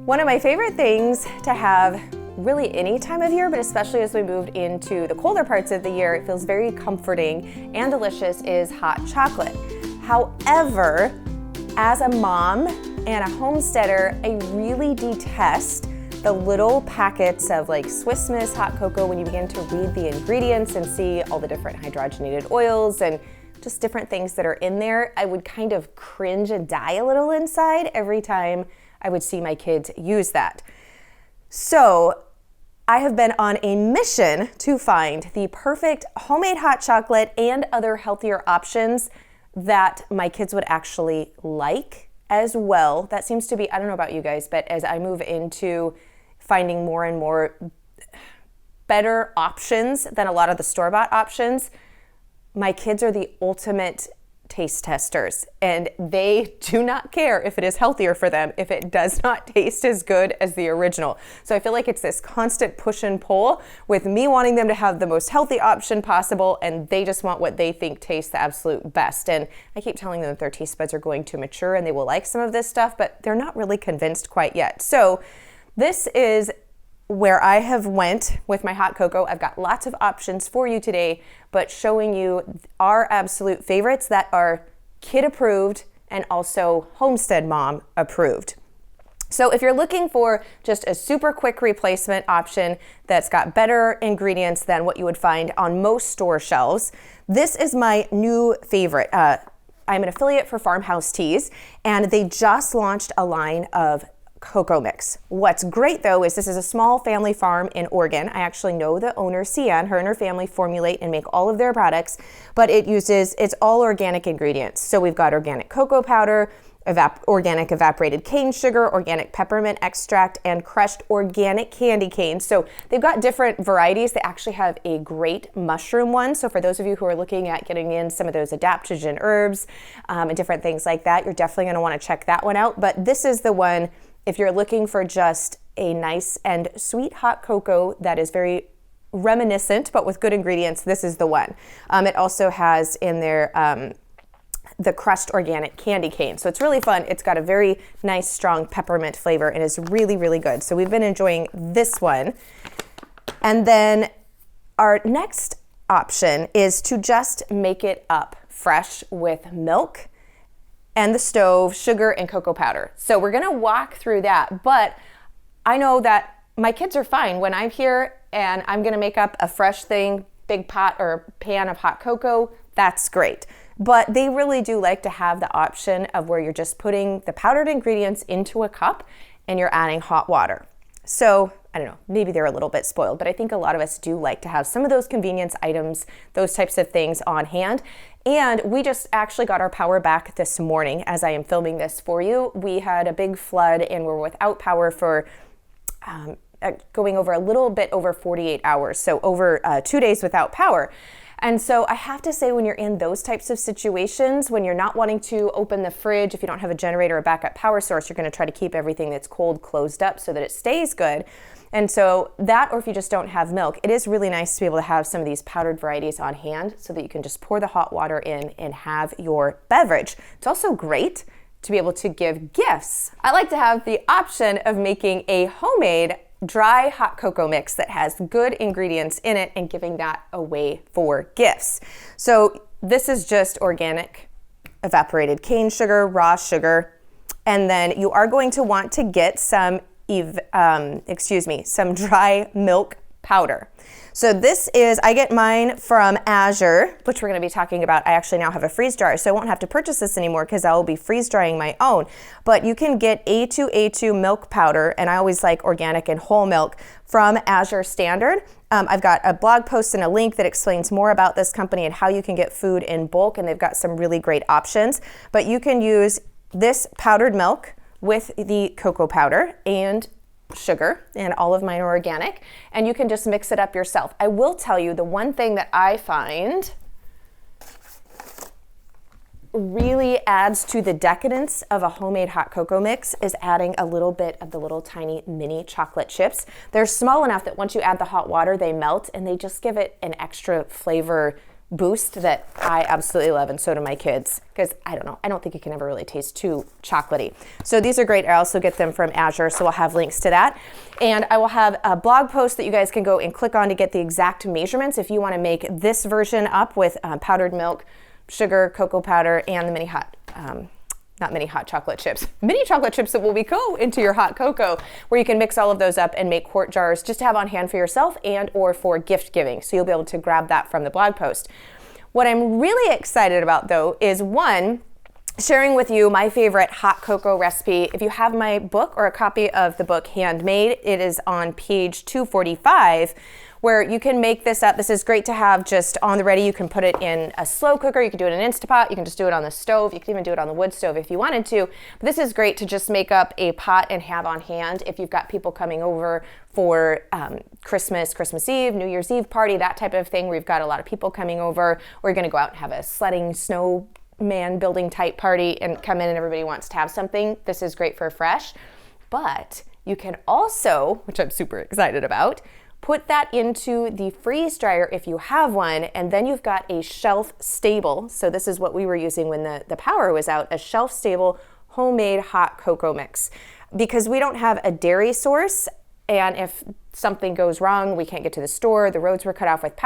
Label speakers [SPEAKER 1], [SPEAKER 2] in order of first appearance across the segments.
[SPEAKER 1] One of my favorite things to have really any time of year, but especially as we moved into the colder parts of the year, it feels very comforting and delicious, is hot chocolate. However, as a mom and a homesteader, I really detest the little packets of like Swiss Miss hot cocoa when you begin to read the ingredients and see all the different hydrogenated oils and just different things that are in there. I would kind of cringe and die a little inside every time I would see my kids use that. So I have been on a mission to find the perfect homemade hot chocolate and other healthier options that my kids would actually like as well. That seems to be, I don't know about you guys, but as I move into finding more and more better options than a lot of the store-bought options, my kids are the ultimate taste testers, and they do not care if it is healthier for them if it does not taste as good as the original. So I feel like it's this constant push and pull with me wanting them to have the most healthy option possible, and they just want what they think tastes the absolute best. And I keep telling them that their taste buds are going to mature and they will like some of this stuff, but they're not really convinced quite yet. So this is where I have went with my hot cocoa. I've got lots of options for you today, but showing you our absolute favorites that are kid approved and also homestead mom approved. So if you're looking for just a super quick replacement option that's got better ingredients than what you would find on most store shelves, this is my new favorite. I'm an affiliate for Farmhouse Teas, and they just launched a line of cocoa mix. What's great though is this is a small family farm in Oregon. I actually know the owner, Cian. Her and her family formulate and make all of their products, but it's all organic ingredients. So we've got organic cocoa powder, organic evaporated cane sugar, organic peppermint extract, and crushed organic candy cane. So they've got different varieties. They actually have a great mushroom one. So for those of you who are looking at getting in some of those adaptogen herbs and different things like that, you're definitely going to want to check that one out. But this is the one if you're looking for just a nice and sweet hot cocoa that is very reminiscent, but with good ingredients, this is the one. It also has in there the crushed organic candy cane. So it's really fun. It's got a very nice, strong peppermint flavor and is really, really good. So we've been enjoying this one. And then our next option is to just make it up fresh with milk and the stove, sugar, and cocoa powder. So we're gonna walk through that, but I know that my kids are fine when I'm here and I'm gonna make up a fresh thing, big pot or pan of hot cocoa, that's great. But they really do like to have the option of where you're just putting the powdered ingredients into a cup and you're adding hot water. So I don't know, maybe they're a little bit spoiled, but I think a lot of us do like to have some of those convenience items, those types of things on hand. And we just actually got our power back this morning as I am filming this for you. We had a big flood and we're without power for going over a little bit over 48 hours. So over 2 days without power. And so I have to say, when you're in those types of situations, when you're not wanting to open the fridge, if you don't have a generator or backup power source, you're going to try to keep everything that's cold closed up so that it stays good. And so that, or if you just don't have milk, it is really nice to be able to have some of these powdered varieties on hand so that you can just pour the hot water in and have your beverage. It's also great to be able to give gifts. I like to have the option of making a homemade dry hot cocoa mix that has good ingredients in it and giving that away for gifts. So this is just organic evaporated cane sugar, raw sugar, and then you are going to want to get some dry milk powder. So this is, I get mine from Azure, which we're going to be talking about. I actually now have a freeze dryer, so I won't have to purchase this anymore because I will be freeze drying my own. But you can get A2A2 milk powder, and I always like organic and whole milk from Azure Standard. I've got a blog post and a link that explains more about this company and how you can get food in bulk, and they've got some really great options. But you can use this powdered milk with the cocoa powder and sugar, and all of mine are organic, and you can just mix it up yourself. I will tell you, the one thing that I find really adds to the decadence of a homemade hot cocoa mix is adding a little bit of the little tiny mini chocolate chips. They're small enough that once you add the hot water, they melt and they just give it an extra flavor boost that I absolutely love, and so do my kids, because I don't know, I don't think it can ever really taste too chocolatey. So these are great. I also get them from Azure, so I'll have links to that. And I will have a blog post that you guys can go and click on to get the exact measurements if you want to make this version up with powdered milk, sugar, cocoa powder, and the mini hot chocolate chips. Mini chocolate chips that will go into your hot cocoa, where you can mix all of those up and make quart jars just to have on hand for yourself and or for gift giving. So you'll be able to grab that from the blog post. What I'm really excited about though is one, sharing with you my favorite hot cocoa recipe. If you have my book or a copy of the book Handmade, it is on page 245, where you can make this up. This is great to have just on the ready. You can put it in a slow cooker. You can do it in an Instapot. You can just do it on the stove. You can even do it on the wood stove if you wanted to. But this is great to just make up a pot and have on hand if you've got people coming over for Christmas Eve, New Year's Eve party, that type of thing, where you've got a lot of people coming over, or you're gonna go out and have a sledding snowman building type party and come in and everybody wants to have something. This is great for fresh. But you can also, which I'm super excited about, put that into the freeze dryer if you have one, and then you've got a shelf stable. So this is what we were using when the power was out, a shelf stable homemade hot cocoa mix. Because we don't have a dairy source, and if something goes wrong, we can't get to the store, the roads were cut off with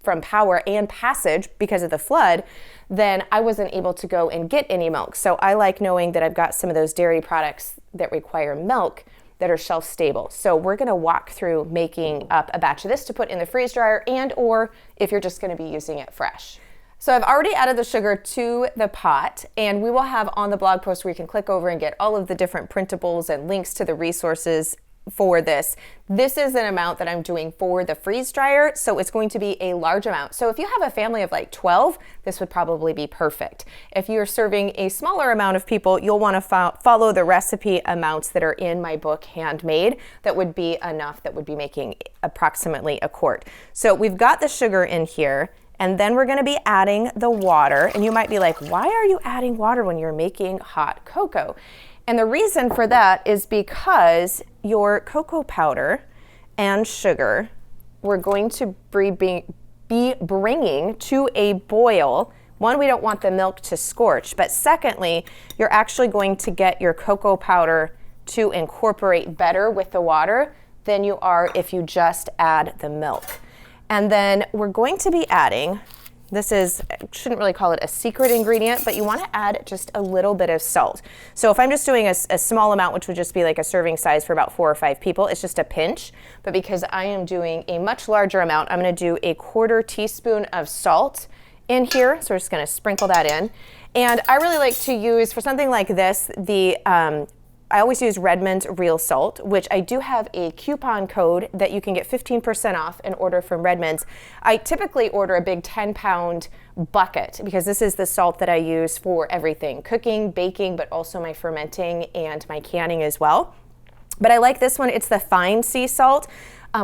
[SPEAKER 1] from power and passage because of the flood, then I wasn't able to go and get any milk. So I like knowing that I've got some of those dairy products that require milk that are shelf stable. So we're gonna walk through making up a batch of this to put in the freeze dryer, and or if you're just gonna be using it fresh. So I've already added the sugar to the pot, and we will have on the blog post where you can click over and get all of the different printables and links to the resources for this. This is an amount that I'm doing for the freeze dryer, so it's going to be a large amount. So if you have a family of like 12, this would probably be perfect. If you're serving a smaller amount of people, you'll want to follow the recipe amounts that are in my book Handmade. That would be enough, that would be making approximately a quart. So we've got the sugar in here, and then we're going to be adding the water. And you might be like, why are you adding water when you're making hot cocoa? And the reason for that is because your cocoa powder and sugar, we're going to be bringing to a boil. One, we don't want the milk to scorch, but secondly, you're actually going to get your cocoa powder to incorporate better with the water than you are if you just add the milk. And then we're going to be adding, this is, I shouldn't really call it a secret ingredient, but you want to add just a little bit of salt. So if I'm just doing a small amount, which would just be like a serving size for about 4 or 5 people, it's just a pinch. But because I am doing a much larger amount, I'm going to do a 1/4 teaspoon of salt in here. So we're just going to sprinkle that in. And I really like to use, for something like this, I always use Redmond's Real Salt, which I do have a coupon code that you can get 15% off and order from Redmond's. I typically order a big 10-pound bucket because this is the salt that I use for everything, cooking, baking, but also my fermenting and my canning as well. But I like this one. It's the fine sea salt.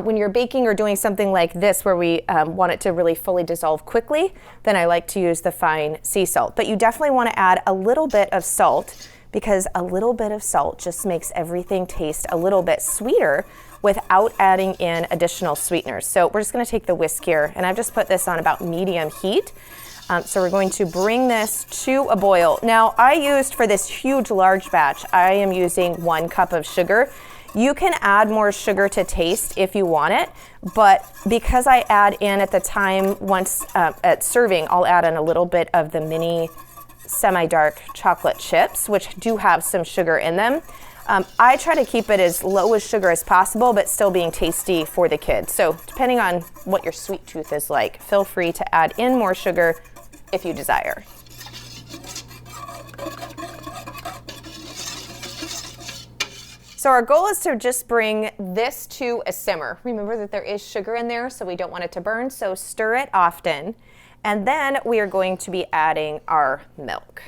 [SPEAKER 1] When you're baking or doing something like this where we want it to really fully dissolve quickly, then I like to use the fine sea salt. But you definitely want to add a little bit of salt, because a little bit of salt just makes everything taste a little bit sweeter without adding in additional sweeteners. So we're just gonna take the whisk here, and I've just put this on about medium heat. So we're going to bring this to a boil. Now I used, for this huge large batch, I am using 1 cup of sugar. You can add more sugar to taste if you want it, but because I add in at the time, once at serving, I'll add in a little bit of the mini semi-dark chocolate chips, which do have some sugar in them. I try to keep it as low as sugar as possible, but still being tasty for the kids. So depending on what your sweet tooth is like, feel free to add in more sugar if you desire. So our goal is to just bring this to a simmer. Remember that there is sugar in there, so we don't want it to burn, so stir it often. And then we are going to be adding our milk.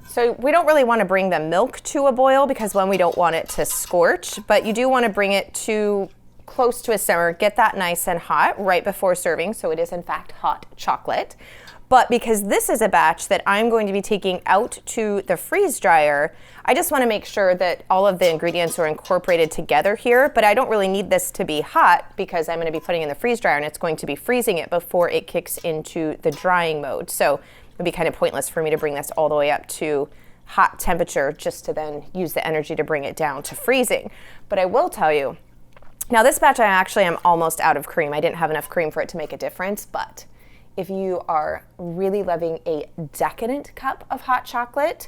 [SPEAKER 1] So we don't really want to bring the milk to a boil because one, we don't want it to scorch, but you do want to bring it to close to a simmer, get that nice and hot right before serving, so it is in fact hot chocolate. But because this is a batch that I'm going to be taking out to the freeze dryer, I just want to make sure that all of the ingredients are incorporated together here, but I don't really need this to be hot because I'm going to be putting it in the freeze dryer and it's going to be freezing it before it kicks into the drying mode. So it'd be kind of pointless for me to bring this all the way up to hot temperature just to then use the energy to bring it down to freezing. But I will tell you, now this batch I actually am almost out of cream. I didn't have enough cream for it to make a difference, but if you are really loving a decadent cup of hot chocolate,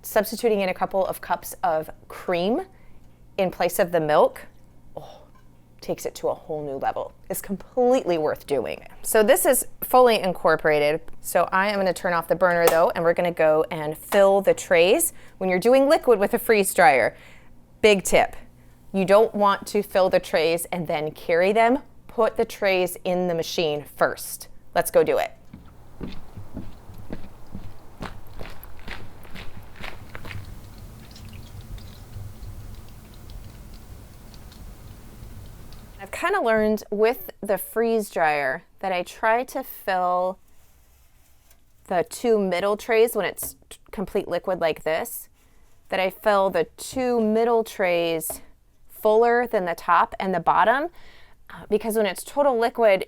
[SPEAKER 1] substituting in a couple of cups of cream in place of the milk, takes it to a whole new level. It's completely worth doing. So this is fully incorporated. So I am going to turn off the burner though, and we're going to go and fill the trays. When you're doing liquid with a freeze dryer, big tip, you don't want to fill the trays and then carry them. Put the trays in the machine first. Let's go do it. I've kind of learned with the freeze dryer that I try to fill the two middle trays when it's complete liquid like this, that I fill the two middle trays fuller than the top and the bottom. Because when it's total liquid,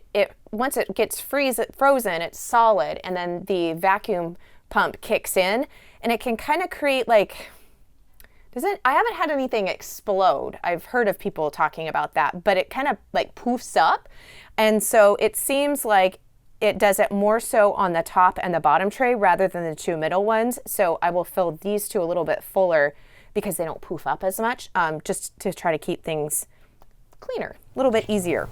[SPEAKER 1] once it gets frozen, it's solid, and then the vacuum pump kicks in, and it can kind of create like, I haven't had anything explode. I've heard of people talking about that, but it kind of like poofs up. And so it seems like it does it more so on the top and the bottom tray rather than the two middle ones. So I will fill these two a little bit fuller because they don't poof up as much, just to try to keep things cleaner, a little bit easier.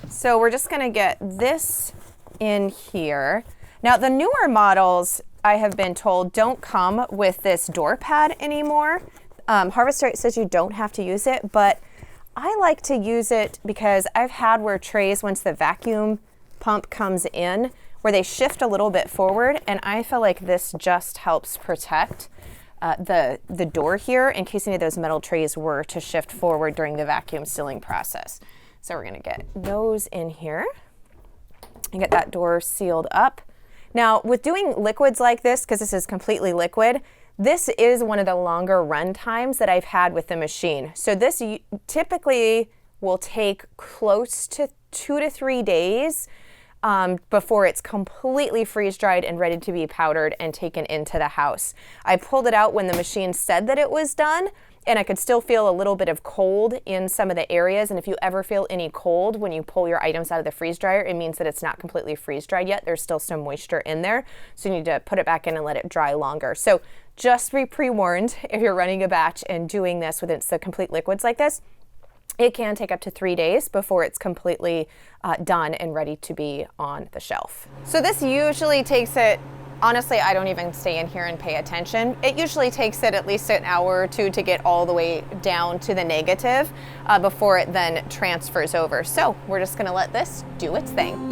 [SPEAKER 1] So we're just gonna get this in here. Now the newer models, I have been told, don't come with this door pad anymore. Harvester says you don't have to use it, but I like to use it because I've had where trays, once the vacuum pump comes in, where they shift a little bit forward, and I feel like this just helps protect the door here in case any of those metal trays were to shift forward during the vacuum sealing process. So we're gonna get those in here and get that door sealed up. Now with doing liquids like this, because this is completely liquid, this is one of the longer run times that I've had with the machine. So this typically will take close to 2 to 3 days before it's completely freeze dried and ready to be powdered and taken into the house. I pulled it out when the machine said that it was done, and I could still feel a little bit of cold in some of the areas. And if you ever feel any cold when you pull your items out of the freeze dryer, it means that it's not completely freeze dried yet. There's still some moisture in there. So you need to put it back in and let it dry longer. So just be pre-warned if you're running a batch and doing this with the complete liquids like this. It can take up to 3 days before it's completely done and ready to be on the shelf. So this usually takes it, honestly, I don't even stay in here and pay attention. It usually takes it at least an hour or two to get all the way down to the negative before it then transfers over. So we're just gonna let this do its thing.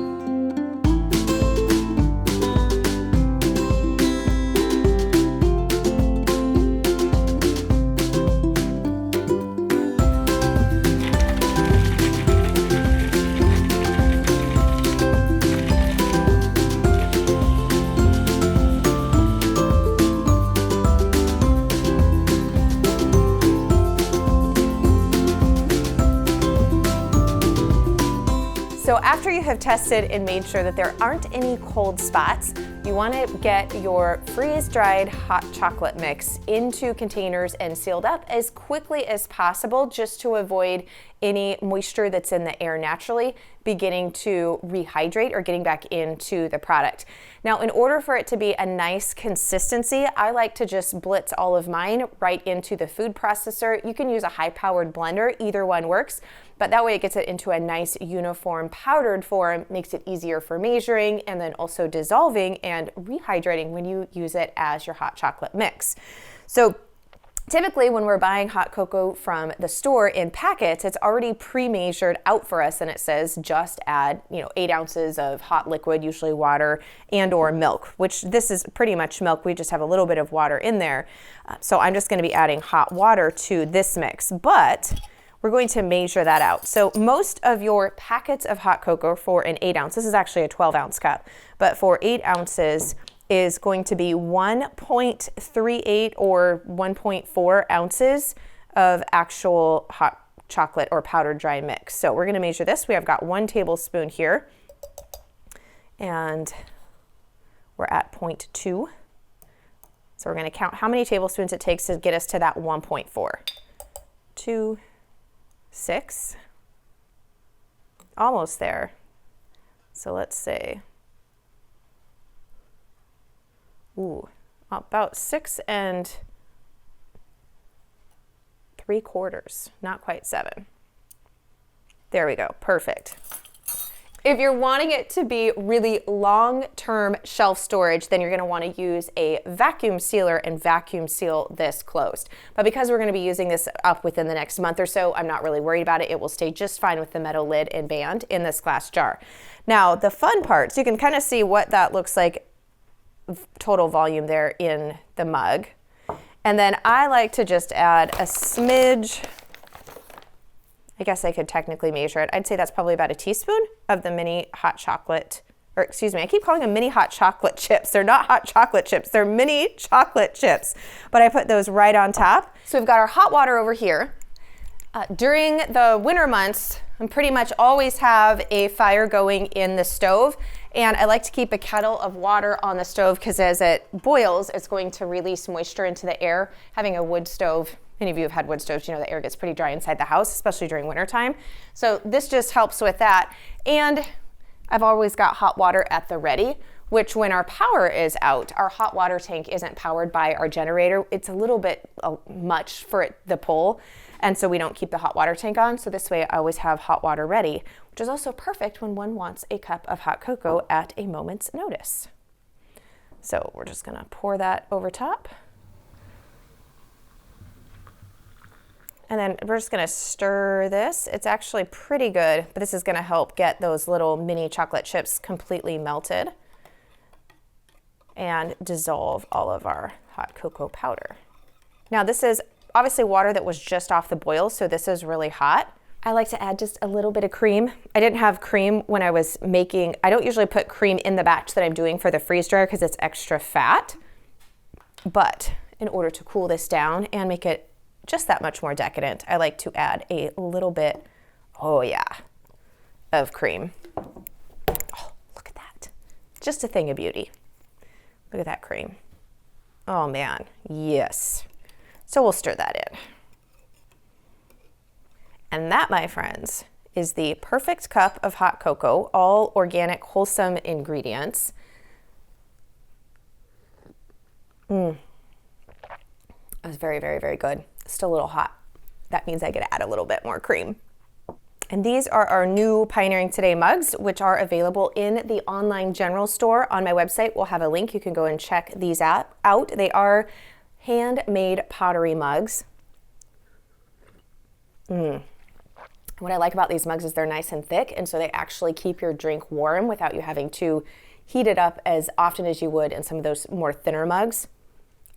[SPEAKER 1] So after you have tested and made sure that there aren't any cold spots, you want to get your freeze-dried hot chocolate mix into containers and sealed up as quickly as possible, just to avoid any moisture that's in the air naturally beginning to rehydrate or getting back into the product. Now, in order for it to be a nice consistency, I like to just blitz all of mine right into the food processor. You can use a high-powered blender, either one works, but that way it gets it into a nice uniform powdered form, makes it easier for measuring and then also dissolving and rehydrating when you use it as your hot chocolate mix. So typically when we're buying hot cocoa from the store in packets, it's already pre-measured out for us, and it says just add 8 ounces of hot liquid, usually water and or milk, which this is pretty much milk. We just have a little bit of water in there. So I'm just going to be adding hot water to this mix. But we're going to measure that out. So most of your packets of hot cocoa for an 8 ounce, this is actually a 12-ounce cup, but for 8 ounces is going to be 1.38 or 1.4 ounces of actual hot chocolate or powdered dry mix. So we're going to measure this. We have got 1 tablespoon here, and we're at 0.2. So we're going to count how many tablespoons it takes to get us to that 1.4. 2, 6, almost there. So let's say, about 6 3/4, not quite 7. There we go, perfect. If you're wanting it to be really long-term shelf storage, then you're gonna wanna use a vacuum sealer and vacuum seal this closed. But because we're gonna be using this up within the next month or so, I'm not really worried about it. It will stay just fine with the metal lid and band in this glass jar. Now, the fun part, so you can kind of see what that looks like total volume there in the mug. And then I like to just add a smidge, I guess I could technically measure it. I'd say that's probably about a teaspoon of the mini hot chocolate, or excuse me, I keep calling them mini hot chocolate chips. They're not hot chocolate chips, they're mini chocolate chips. But I put those right on top. So we've got our hot water over here. During the winter months, I pretty much always have a fire going in the stove. And I like to keep a kettle of water on the stove because as it boils, it's going to release moisture into the air. Having a wood stove, many of you have had wood stoves, you know the air gets pretty dry inside the house, especially during winter time. So this just helps with that. And I've always got hot water at the ready, which when our power is out, our hot water tank isn't powered by our generator. It's a little bit much for the pull. And so we don't keep the hot water tank on. So this way I always have hot water ready, which is also perfect when one wants a cup of hot cocoa at a moment's notice. So we're just gonna pour that over top. And then we're just gonna stir this. It's actually pretty good, but this is gonna help get those little mini chocolate chips completely melted and dissolve all of our hot cocoa powder. Now this is obviously water that was just off the boil, so this is really hot. I like to add just a little bit of cream. I didn't have cream when I was making, I don't usually put cream in the batch that I'm doing for the freeze dryer because it's extra fat. But in order to cool this down and make it just that much more decadent, I like to add a little bit, of cream. Oh, look at that. Just a thing of beauty. Look at that cream. Oh man, yes. So we'll stir that in. And that, my friends, is the perfect cup of hot cocoa, all organic, wholesome ingredients. That was very, very, very good. Still a little hot. That means I get to add a little bit more cream. And these are our new Pioneering Today mugs, which are available in the online general store. On my website, we'll have a link. You can go and check these out. They are handmade pottery mugs. What I like about these mugs is they're nice and thick, and so they actually keep your drink warm without you having to heat it up as often as you would in some of those more thinner mugs.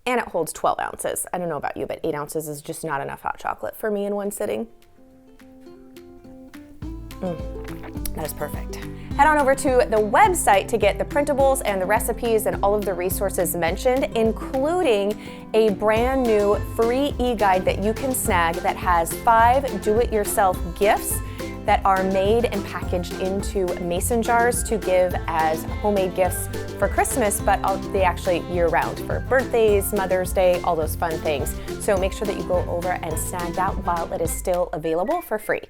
[SPEAKER 1] And it holds 12 ounces. I don't know about you, but 8 ounces is just not enough hot chocolate for me in one sitting. That is perfect. Head on over to the website to get the printables and the recipes and all of the resources mentioned, including a brand new free e-guide that you can snag that has 5 do-it-yourself gifts that are made and packaged into mason jars to give as homemade gifts for Christmas, but they actually year-round for birthdays, Mother's Day, all those fun things. So make sure that you go over and snag that while it is still available for free.